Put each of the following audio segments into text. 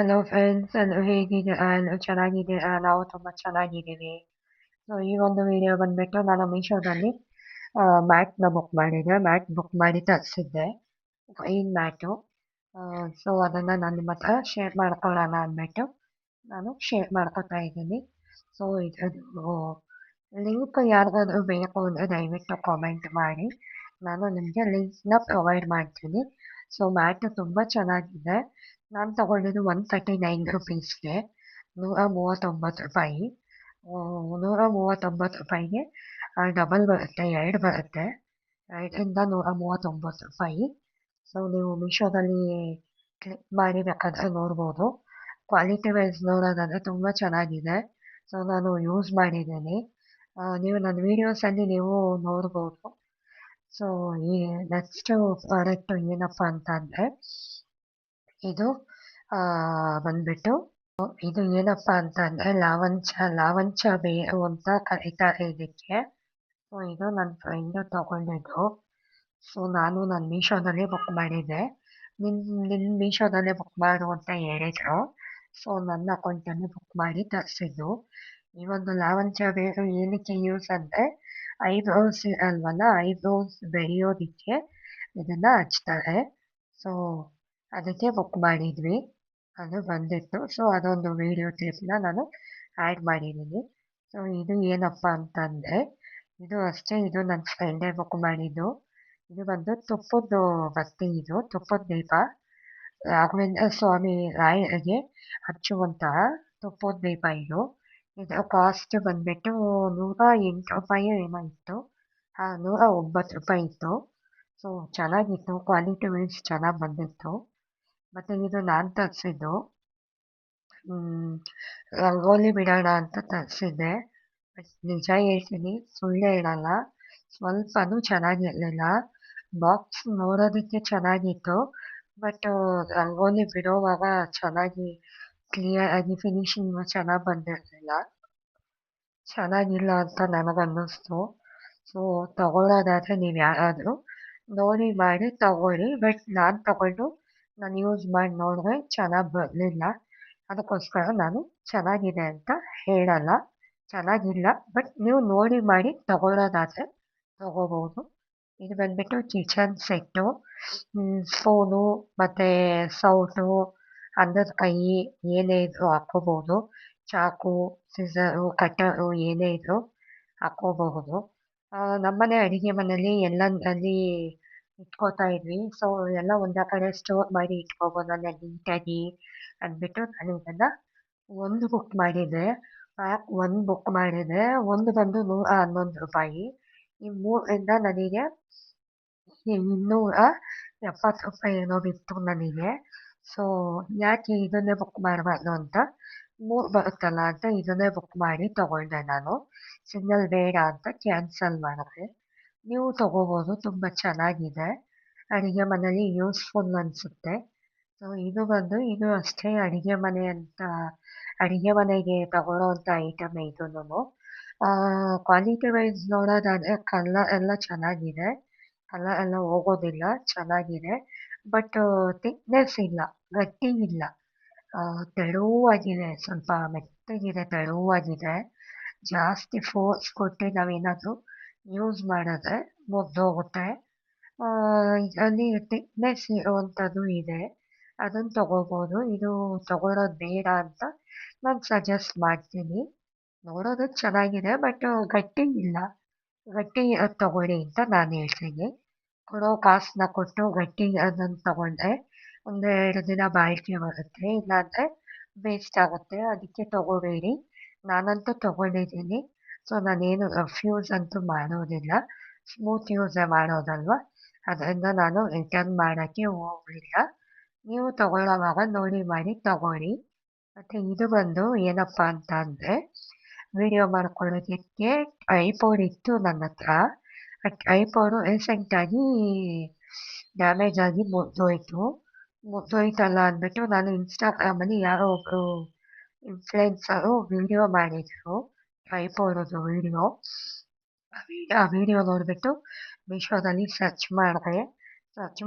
Hello friends, ಎಲ್ಲರೂ ಹೇಗಿದ್ದೀರಾ? ಎಲ್ಲರೂ ಚೆನ್ನಾಗಿದ್ದೀರಾ? ನಾವು ತುಂಬ ಚೆನ್ನಾಗಿದ್ದೀವಿ. ಸೊ ಈ ಒಂದು ವಿಡಿಯೋ ಬಂದ್ಬಿಟ್ಟು ನಾನು ಮೀಶೋದಲ್ಲಿ ಮ್ಯಾಟ್ನ ಬುಕ್ ಮಾಡಿದ್ದೆ. ಮ್ಯಾಟ್ ಬುಕ್ ಮಾಡಿ ತರಿಸಿದ್ದೆ, ವೈನ್ ಮ್ಯಾಟು. ಸೊ ಅದನ್ನು ನಾನು ನಿಮ್ಮ ಹತ್ರ ಶೇರ್ ಮಾಡ್ಕೊಳ್ಳೋಣ ಅಂದ್ಬಿಟ್ಟು ನಾನು ಶೇರ್ ಮಾಡ್ಕೊತಾ ಇದ್ದೀನಿ. ಸೊ ಇದ್ರದ್ದು ಲಿಂಕ್ ಯಾರಿಗಾದ್ರೂ ಬೇಕು ಅಂದರೆ ದಯವಿಟ್ಟು ಕಾಮೆಂಟ್ ಮಾಡಿ, ನಾನು ನಿಮಗೆ ಲಿಂಕ್ನ ಪ್ರೊವೈಡ್ ಮಾಡ್ತೀನಿ. ಸೊ ಮ್ಯಾಟು ತುಂಬ ಚೆನ್ನಾಗಿದೆ. ನಾನು ತಗೊಂಡಿದ್ದು 139 ರುಪೀಸ್ಗೆ, ₹139. ₹139ಗೆ ಡಬಲ್ ಬರುತ್ತೆ, 2 ಬರುತ್ತೆ. 2ರಿಂದ ₹139. ಸೊ ನೀವು ಮೀಶೋದಲ್ಲಿ ಕ್ಲಿಕ್ ಮಾಡಿ ಬೇಕಾದರೆ ನೋಡ್ಬೋದು. ಕ್ವಾಲಿಟಿ ವೈಸ್ ನೋಡೋದಾದರೆ ತುಂಬ ಚೆನ್ನಾಗಿದೆ. ಸೊ ನಾನು ಯೂಸ್ ಮಾಡಿದ್ದೀನಿ. ನೀವು ನನ್ನ ವೀಡಿಯೋಸಲ್ಲಿ ನೀವು ನೋಡ್ಬೋದು. ಸೊ ಈ ನೆಕ್ಸ್ಟು ಪ್ರಾಡಕ್ಟು ಏನಪ್ಪ ಅಂತಂದರೆ ಇದು ಬಂದ್ಬಿಟ್ಟು ಇದು ಏನಪ್ಪ ಅಂತಂದರೆ ಲಾವಂಚ ಬೇರು ಅಂತ ಕರೀತಾರೆ ಇದಕ್ಕೆ. ಸೊ ಇದು ನನ್ನ ಫ್ರೆಂಡು ತಗೊಂಡಿದ್ದು. ಸೊ ನಾನು ಮೀಶೋದಲ್ಲೇ ಬುಕ್ ಮಾಡಿದ್ದೆ. ನಿನ್ನ ಮೀಶೋದಲ್ಲೇ ಬುಕ್ ಮಾಡು ಅಂತ ಹೇಳಿದ್ರು. ಸೊ ನನ್ನ ಅಕೌಂಟಲ್ಲಿ ಬುಕ್ ಮಾಡಿ ತರಿಸಿದ್ದು. ಈ ಒಂದು ಲಾವಂಚ ಬೇರು ಏನಕ್ಕೆ ಯೂಸ್ ಅಂದರೆ ಐಬ್ರೋಸ್ ಅಲ್ವಲ್ಲ, ಐಬ್ರೋಸ್ ಬೆಳೆಯೋದಕ್ಕೆ ಇದನ್ನು ಹಚ್ತಾರೆ. ಸೊ ಅದಕ್ಕೆ ಬುಕ್ ಮಾಡಿದ್ವಿ, ಅದು ಬಂದಿತ್ತು. ಸೊ ಅದೊಂದು ವೀಡಿಯೋ ಕ್ಲಿಪ್ನ ನಾನು ಆ್ಯಡ್ ಮಾಡಿದ್ದೀನಿ. ಸೊ ಇದು ಏನಪ್ಪ ಅಂತಂದರೆ ಇದು ಅಷ್ಟೇ, ಇದು ನನ್ನ ಫ್ರೆಂಡೇ ಬುಕ್ ಮಾಡಿದ್ದು. ಇದು ಬಂದು ತುಪ್ಪದ್ದು ಬತ್ತಿ, ಇದು ತುಪ್ಪದ ದೀಪ, ರಾಘವೇಂದ್ರ ಸ್ವಾಮಿ ರಾಯರಿಗೆ ಹಚ್ಚುವಂತಹ ತುಪ್ಪದ ದೀಪ ಇದು. ಇದರ ಕಾಸ್ಟ್ ಬಂದ್ಬಿಟ್ಟು ₹108 ಏನೋ ಇತ್ತು. ₹109 ಇತ್ತು. ಸೊ ಚೆನ್ನಾಗಿತ್ತು, ಕ್ವಾಲಿಟಿ ವೈಸ್ ಚೆನ್ನಾಗಿ ಬಂದಿತ್ತು. ಮತ್ತು ಇದು ನಾನು ತರಿಸಿದ್ದು ರಂಗೋಲಿ ಬಿಡೋಣ ಅಂತ ತರಿಸಿದ್ದೆ. ನಿಜ ಹೇಳ್ತೀನಿ, ಸುಳ್ಳು ಹೇಳಲ್ಲ, ಸ್ವಲ್ಪನೂ ಚೆನ್ನಾಗಿರಲಿಲ್ಲ. ಬಾಕ್ಸ್ ನೋಡೋದಕ್ಕೆ ಚೆನ್ನಾಗಿತ್ತು, ಬಟ್ ರಂಗೋಲಿ ಬಿಡೋವಾಗ ಚೆನ್ನಾಗಿ ಕ್ಲಿಯರ್ ಆಗಿ ಫಿನಿಶಿಂಗು ಚೆನ್ನಾಗಿ ಬಂದಿರಲಿಲ್ಲ. ಚೆನ್ನಾಗಿಲ್ಲ ಅಂತ ನನಗನ್ನಿಸ್ತು. ಸೊ ತಗೊಳ್ಳೋದಾದರೆ ನೀವು ಯಾರಾದರೂ ನೋಡಿ ಮಾಡಿ ತಗೊಳ್ಳಿ. ಬಟ್ ನಾನು ಯೂಸ್ ಮಾಡಿ ನೋಡಿದ್ರೆ ಚೆನ್ನಾಗಿ ಬರಲಿಲ್ಲ. ಅದಕ್ಕೋಸ್ಕರ ನಾನು ಚೆನ್ನಾಗಿದೆ ಅಂತ ಹೇಳಲ್ಲ, ಚೆನ್ನಾಗಿಲ್ಲ. ಬಟ್ ನೀವು ನೋಡಿ ಮಾಡಿ ತಗೊಳ್ಳೋದಾದರೆ ತಗೋಬೋದು. ಇದು ಬಂದ್ಬಿಟ್ಟು ಕಿಚನ್ ಸೆಟ್ಟು, ಸ್ಪೂನು ಮತ್ತು ಸೌಟು, ಅನ್ನದ ಕೈ ಏನೇ ಇದ್ರೂ ಹಾಕ್ಕೋಬೋದು. ಚಾಕು, ಸಿಸರು, ಕಟ್ಟರು ಏನೇ ಇದ್ರೂ ಹಾಕ್ಕೋಬಹುದು. ನಮ್ಮನೆ ಅಡುಗೆ ಮನೆಯಲ್ಲಿ ಎಲ್ಲಂದರಲ್ಲಿ ಇಟ್ಕೋತಾ ಇದ್ವಿ. ಸೊ ಎಲ್ಲ ಒಂದೇ ಕಡೆ ಸ್ಟೋರ್ ಮಾಡಿ ಇಟ್ಕೋಬೋದಲ್ಲ ನೀಟಾಗಿ ಅಂದ್ಬಿಟ್ಟು ನಾನು ಇದನ್ನು ಬುಕ್ ಮಾಡಿದ್ದೆ. ಪ್ಯಾಕ್ 1 ಬುಕ್ ಮಾಡಿದ್ದೆ. ಒಂದು ಬಂದು ₹111. ಈ 3ರಿಂದ ನನಗೆ ₹270 ಏನೋ ಬಿತ್ತು ನನಗೆ. ಸೊ ಯಾಕೆ ಇದನ್ನೇ ಬುಕ್ ಮಾಡಬಾರ್ದು ಅಂತ 3 ಬರುತ್ತಲ್ಲ ಅಂತ ಇದನ್ನೇ ಬುಕ್ ಮಾಡಿ ತಗೊಂಡೆ ನಾನು. ಸಿಂಗಲ್ ಬೇಡ ಅಂತ ಕ್ಯಾನ್ಸಲ್ ಮಾಡಿದೆ. ನೀವು ತಗೋಬೋದು, ತುಂಬ ಚೆನ್ನಾಗಿದೆ, ಅಡುಗೆ ಮನೇಲಿ ಯೂಸ್ಫುಲ್ ಅನಿಸುತ್ತೆ. ಸೊ ಇದು ಅಷ್ಟೇ ಅಡುಗೆ ಮನೆಗೆ ತಗೊಳ್ಳೋವಂಥ ಐಟಮೇ ಇದೂನು. ಕ್ವಾಲಿಟಿ ವೈಸ್ ನೋಡೋದಾದರೆ ಕಲರ್ ಎಲ್ಲ ಚೆನ್ನಾಗಿದೆ, ಕಲರ್ ಎಲ್ಲ ಹೋಗೋದಿಲ್ಲ, ಚೆನ್ನಾಗಿದೆ. ಬಟ್ ಥಿಕ್ನೆಸ್ ಇಲ್ಲ, ಗಟ್ಟಿ ಇಲ್ಲ, ತೆಳುವಾಗಿದೆ, ಸ್ವಲ್ಪ ಮೆತ್ತಗಿದೆ, ತೆಳುವಾಗಿದೆ. ಜಾಸ್ತಿ ಫೋರ್ಸ್ ಕೊಟ್ಟು ನಾವೇನಾದರೂ ಯೂಸ್ ಮಾಡಿದ್ರೆ ಮುರಿದೋಗುತ್ತೆ. ಇದರಲ್ಲಿ ಥಿಕ್ನೆಸ್ ಇರುವಂಥದ್ದು ಇದೆ, ಅದನ್ನು ತಗೋಬೋದು. ಇದು ತಗೊಳ್ಳೋದು ಬೇಡ ಅಂತ ನಾನು ಸಜೆಸ್ಟ್ ಮಾಡ್ತೀನಿ. ನೋಡೋದಕ್ಕೆ ಚೆನ್ನಾಗಿದೆ, ಬಟ್ ಗಟ್ಟಿ ಇಲ್ಲ. ಗಟ್ಟಿ ಇರೋದು ತಗೊಳ್ಳಿ ಅಂತ ನಾನು ಹೇಳ್ತೀನಿ. ಕೊಡೋ ಕಾಸನ್ನ ಕೊಟ್ಟು ಗಟ್ಟಿ ಅದನ್ನು ತಗೊಂಡ್ರೆ 1-2 ದಿನ ಬಾಳಿಕೆ ಬರುತ್ತೆ, ಇಲ್ಲಾಂದರೆ ವೇಸ್ಟ್ ಆಗುತ್ತೆ. ಅದಕ್ಕೆ ತಗೋಬೇಡಿ. ನಾನಂತೂ ತಗೊಂಡಿದ್ದೀನಿ. ಸೊ ನಾನೇನು ರಫ್ ಯೂಸ್ ಅಂತೂ ಮಾಡೋದಿಲ್ಲ, ಸ್ಮೂತ್ ಯೂಸೇ ಮಾಡೋದಲ್ವ, ಅದರಿಂದ ನಾನು ರಿಟರ್ನ್ ಮಾಡೋಕ್ಕೆ ಹೋಗಲಿಲ್ಲ. ನೀವು ತಗೊಳ್ಳೋವಾಗ ನೋಡಿ ಮಾಡಿ ತಗೊಳ್ಳಿ. ಮತ್ತು ಇದು ಬಂದು ಏನಪ್ಪ ಅಂತ ಅಂದರೆ ವಿಡಿಯೋ ಮಾಡ್ಕೊಳ್ಳೋದಕ್ಕೆ ಟ್ರೈಪಾಡ್ ಇತ್ತು ನನ್ನ ಹತ್ರ. ಆ ಟ್ರೈಪಾಡು ರೀಸೆಂಟಾಗಿ ಡ್ಯಾಮೇಜ್ ಆಗಿ ಮುರಿದೋಯ್ತಲ್ಲ ಅಂದ್ಬಿಟ್ಟು ನಾನು ಇನ್ಸ್ಟಾಗ್ರಾಮಲ್ಲಿ ಯಾರೋ ಒಬ್ಬರು ಇನ್ಫ್ಲುಯೆನ್ಸರು ವಿಡಿಯೋ ಮಾಡಿದರು, ಟ್ರೈಪಾಡದು ವಿಡಿಯೋ. ಆ ವಿಡಿಯೋ ನೋಡಿಬಿಟ್ಟು ಮೀಶೋದಲ್ಲಿ ಸರ್ಚ್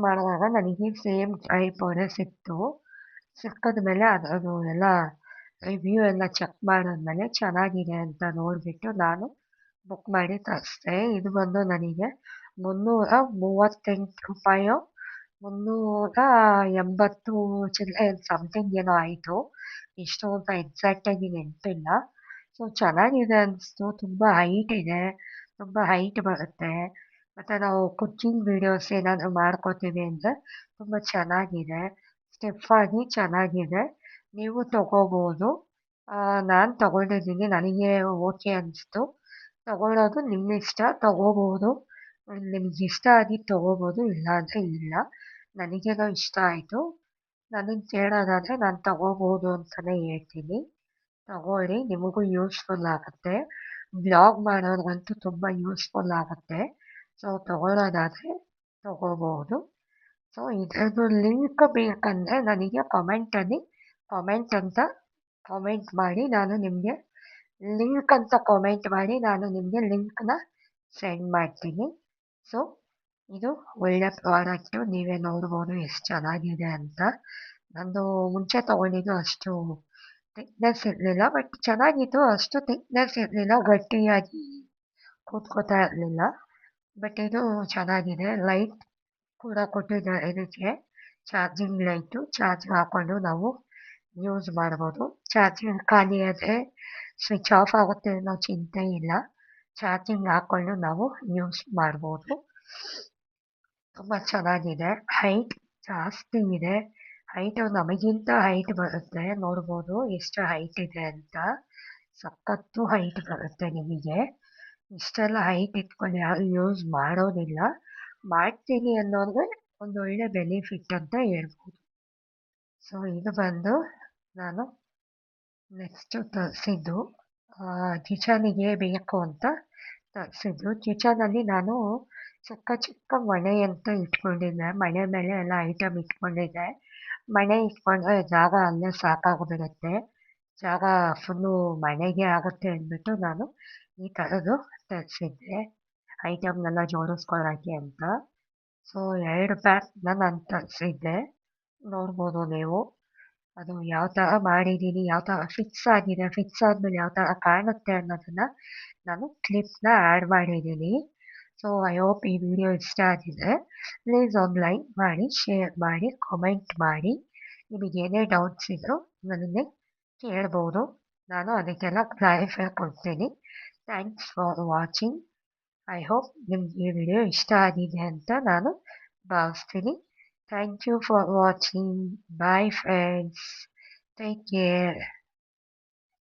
ಮಾಡಿದಾಗ ನನಗೆ ಸೇಮ್ ಟ್ರೈಪಾಡೇ ಸಿಕ್ತು. ಸಿಕ್ಕಿದ್ಮೇಲೆ ಅದು ಎಲ್ಲ ರಿವ್ಯೂ ಎಲ್ಲ ಚೆಕ್ ಮಾಡಿದ್ಮೇಲೆ ಚೆನ್ನಾಗಿದೆ ಅಂತ ನೋಡಿಬಿಟ್ಟು ನಾನು ಬುಕ್ ಮಾಡಿ ತರಿಸ್ದೆ. ಇದು ಬಂದು ನನಗೆ 338 ರೂಪಾಯೋ 380 ಚಿಲ್ಲರೆ ಸಮಥಿಂಗ್ ಏನೋ ಆಯಿತು. ಎಷ್ಟು ಅಂತ ಎಕ್ಸಾಕ್ಟಾಗಿ ನೆನಪಿಲ್ಲ. ಸೊ ಚೆನ್ನಾಗಿದೆ ಅನಿಸ್ತು. ತುಂಬ ಹೈಟ್ ಇದೆ, ತುಂಬ ಹೈಟ್ ಬರುತ್ತೆ. ಮತ್ತು ನಾವು ಕುಕ್ಕಿಂಗ್ ವೀಡಿಯೋಸ್ ಏನಾದರೂ ಮಾಡ್ಕೋತೀವಿ ಅಂದರೆ ತುಂಬ ಚೆನ್ನಾಗಿದೆ, ಸ್ಟಿಫಾಗಿ ಚೆನ್ನಾಗಿದೆ. ನೀವು ತಗೋಬೋದು. ನಾನು ತಗೊಂಡಿದ್ದೀನಿ, ನನಗೆ ಓಕೆ ಅನಿಸ್ತು. ತಗೊಳ್ಳೋದು ನಿಮ್ಮ ಇಷ್ಟ, ತಗೋಬೋದು. ನಿಮ್ಗೆ ಇಷ್ಟ ಆಗಿದ್ದು ತಗೋಬೋದು, ಇಲ್ಲಾಂದರೆ ಇಲ್ಲ. ನನಗೇನೋ ಇಷ್ಟ ಆಯಿತು. ನನಗೆ ಕೇಳೋದಾದರೆ ನಾನು ತಗೋಬೋದು ಅಂತಲೇ ಹೇಳ್ತೀನಿ. ತಗೊಳ್ಳಿ, ನಿಮಗೂ ಯೂಸ್ಫುಲ್ ಆಗುತ್ತೆ. ಬ್ಲಾಗ್ ಮಾಡೋರ್ಗಂತೂ ತುಂಬ ಯೂಸ್ಫುಲ್ ಆಗುತ್ತೆ. ಸೊ ತಗೊಳ್ಳೋದಾದರೆ ತಗೋಬೋದು. ಸೊ ಇದ್ರದ್ದು ಲಿಂಕ್ ಬೇಕಂದರೆ ನನಗೆ ಕಾಮೆಂಟ್ ಅಂತ ಕಾಮೆಂಟ್ ಮಾಡಿ, ನಾನು ನಿಮಗೆ ಲಿಂಕ್ನ ಸೆಂಡ್ ಮಾಡ್ತೀನಿ. ಸೊ ಇದು ಒಳ್ಳೆ ಪ್ರಾಡಕ್ಟು, ನೀವೇ ನೋಡ್ಬೋದು ಎಷ್ಟು ಚೆನ್ನಾಗಿದೆ ಅಂತ. ನಂದು ಮುಂಚೆ ತೊಗೊಂಡಿದ್ದು ಅಷ್ಟು ಥಿಕ್ನೆಸ್ ಇರಲಿಲ್ಲ, ಬಟ್ ಚೆನ್ನಾಗಿತ್ತು. ಅಷ್ಟು ಥಿಕ್ನೆಸ್ ಇರಲಿಲ್ಲ, ಗಟ್ಟಿಯಾಗಿ ಕೂತ್ಕೋತಾ ಇರಲಿಲ್ಲ. ಬಟ್ ಇದು ಚೆನ್ನಾಗಿದೆ. ಲೈಟ್ ಕೂಡ ಕೊಟ್ಟಿದ್ದಾರೆ ಇದಕ್ಕೆ, ಚಾರ್ಜಿಂಗ್ ಲೈಟು. ಚಾರ್ಜ್ಗೆ ಹಾಕ್ಕೊಂಡು ನಾವು ಯೂಸ್ ಮಾಡ್ಬೋದು. ಚಾರ್ಜಿಂಗ್ ಖಾಲಿ ಆದರೆ ಸ್ವಿಚ್ ಆಫ್ ಆಗುತ್ತೆ ಅನ್ನೋ ಚಿಂತೆ ಇಲ್ಲ. ಚಾರ್ಜಿಂಗ್ ಹಾಕ್ಕೊಂಡು ನಾವು ಯೂಸ್ ಮಾಡ್ಬೋದು. ತುಂಬ ಚೆನ್ನಾಗಿದೆ. ಹೈಟ್ ಜಾಸ್ತಿ ಇದೆ. ಹೈಟು ನಮಗಿಂತ ಹೈಟ್ ಬರುತ್ತೆ, ನೋಡ್ಬೋದು ಎಷ್ಟು ಹೈಟ್ ಇದೆ ಅಂತ. ಸಖತ್ತು ಹೈಟ್ ಬರುತ್ತೆ ನಿಮಗೆ. ಇಷ್ಟೆಲ್ಲ ಹೈಟ್ ಇಟ್ಕೊಂಡು ಯಾರು ಯೂಸ್ ಮಾಡೋದಿಲ್ಲ. ಮಾಡ್ತೀನಿ ಅನ್ನೋರಿಗೆ ಒಂದೊಳ್ಳೆ ಬೆನಿಫಿಟ್ ಅಂತ ಹೇಳ್ಬೋದು. ಸೊ ಇದು ಬಂದು ನಾನು ನೆಕ್ಸ್ಟು ತರಿಸಿದ್ದು ಕಿಚನಿಗೆ ಬೇಕು ಅಂತ ತರಿಸಿದ್ದು. ಕಿಚನಲ್ಲಿ ನಾನು ಚಿಕ್ಕ ಚಿಕ್ಕ ಮಣೆ ಅಂತ ಇಟ್ಕೊಂಡಿದ್ದೆ. ಮಣೆ ಮೇಲೆ ಎಲ್ಲ ಐಟಮ್ ಇಟ್ಕೊಂಡಿದ್ದೆ. ಮಣೆ ಇಟ್ಕೊಂಡ್ರೆ ಜಾಗ ಅಲ್ಲೇ ಸಾಕಾಗ್ಬಿಡುತ್ತೆ. ಜಾಗ ಫುಲ್ಲು ಮನೆಗೆ ಆಗುತ್ತೆ ಅಂದ್ಬಿಟ್ಟು ನಾನು ಈ ಥರದ್ದು ತರಿಸಿದ್ದೆ, ಐಟಮ್ನೆಲ್ಲ ಜೋಡಿಸ್ಕೊಳ್ಳೋಕ್ಕೆ ಅಂತ. ಸೊ 2 ಪ್ಯಾಕ್ನ ನಾನು ತರಿಸಿದ್ದೆ, ನೋಡ್ಬೋದು ನೀವು. ಅದು ಯಾವ ಥರ ಮಾಡಿದ್ದೀನಿ, ಯಾವ ಥರ ಫಿಕ್ಸ್ ಆಗಿದೆ, ಫಿಕ್ಸ್ ಆದಮೇಲೆ ಯಾವ ಥರ ಕಾಣುತ್ತೆ ಅನ್ನೋದನ್ನು ನಾನು ಕ್ಲಿಪ್ನ ಆ್ಯಡ್ ಮಾಡಿದ್ದೀನಿ. ಸೊ ಐ ಹೋಪ್ ಈ ವಿಡಿಯೋ ಇಷ್ಟ ಆಗಿದೆ. ಪ್ಲೀಸ್ ಒಂದು ಲೈಕ್ ಮಾಡಿ, ಶೇರ್ ಮಾಡಿ, ಕಾಮೆಂಟ್ ಮಾಡಿ. ನಿಮಗೇನೇ ಡೌಟ್ಸ್ ಇದ್ದರೂ ನನಗೆ ಕೇಳ್ಬೋದು, ನಾನು ಅದಕ್ಕೆಲ್ಲ ಕ್ಲಾರಿಫೈ ಕೊಡ್ತೀನಿ. Thanks for watching. I hope ನಿಮ್ಗೆ ಈ ವಿಡಿಯೋ ಇಷ್ಟ ಆಗಿದೆ ಅಂತ ನಾನು ಭಾವಿಸ್ತೀನಿ. Thank you for watching. Bye friends. Take care.